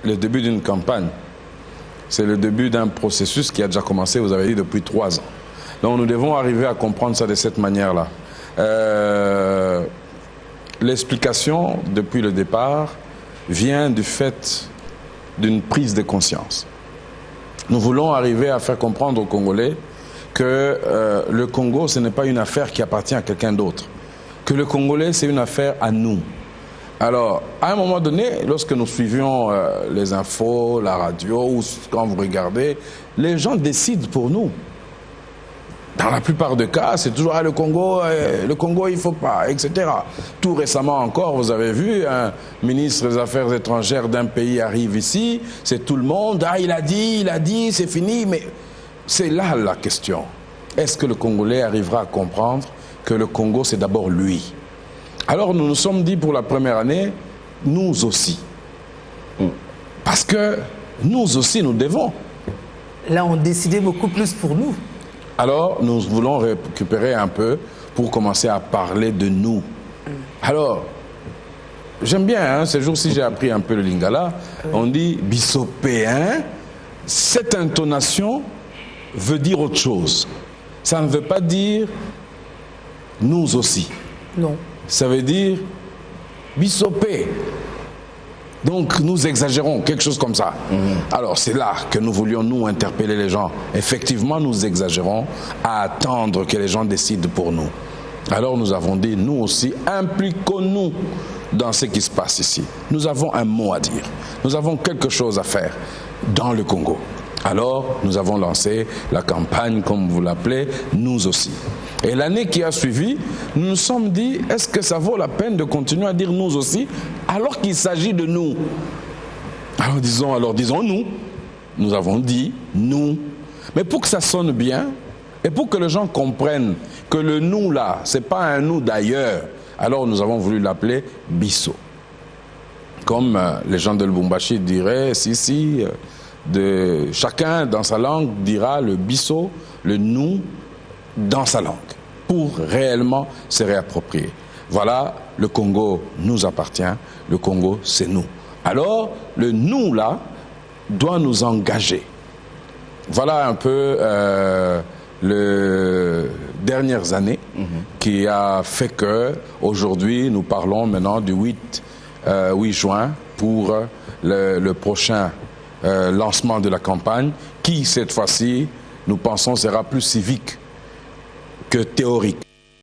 le début d'une campagne. C'est le début d'un processus qui a déjà commencé, vous avez dit, depuis 3 ans. Donc nous devons arriver à comprendre ça de cette manière-là. L'explication, depuis le départ, vient du fait d'une prise de conscience. Nous voulons arriver à faire comprendre aux Congolais que le Congo, ce n'est pas une affaire qui appartient à quelqu'un d'autre. Que le Congolais, c'est une affaire à nous. Alors, à un moment donné, lorsque nous suivions les infos, la radio, ou quand vous regardez, les gens décident pour nous. Dans la plupart des cas, c'est toujours le Congo, il ne faut pas, etc. Tout récemment encore, vous avez vu, un ministre des Affaires étrangères d'un pays arrive ici, c'est tout le monde, il a dit, c'est fini, mais c'est là la question. Est-ce que le Congolais arrivera à comprendre que le Congo, c'est d'abord lui? Alors nous nous sommes dit pour la première année, nous aussi. Parce que nous aussi, nous devons. Là, on décidait beaucoup plus pour nous. Alors, nous voulons récupérer un peu pour commencer à parler de nous. Alors, j'aime bien, ces jours-ci, j'ai appris un peu le lingala. On dit « bissopéen ». Cette intonation veut dire autre chose. Ça ne veut pas dire « nous aussi ». Non. Ça veut dire « bissopé ». Donc nous exagérons, quelque chose comme ça. Alors c'est là que nous voulions nous interpeller les gens. Effectivement, nous exagérons à attendre que les gens décident pour nous. Alors nous avons dit, nous aussi, impliquons-nous dans ce qui se passe ici. Nous avons un mot à dire. Nous avons quelque chose à faire dans le Congo. Alors nous avons lancé la campagne, comme vous l'appelez, nous aussi. Et l'année qui a suivi, nous nous sommes dit, est-ce que ça vaut la peine de continuer à dire nous aussi, alors qu'il s'agit de nous? Alors disons nous. Nous avons dit nous. Mais pour que ça sonne bien, et pour que les gens comprennent que le nous là, c'est pas un nous d'ailleurs, alors nous avons voulu l'appeler Bisso. Comme les gens de Lubumbashi diraient, chacun dans sa langue dira le Bisso, le nous, dans sa langue, pour réellement se réapproprier. Voilà, le Congo nous appartient, le Congo c'est nous. Alors, le nous là doit nous engager. Voilà un peu les dernières années qui a fait que aujourd'hui nous parlons maintenant du 8 juin pour le prochain lancement de la campagne qui cette fois-ci nous pensons sera plus civique que théorique.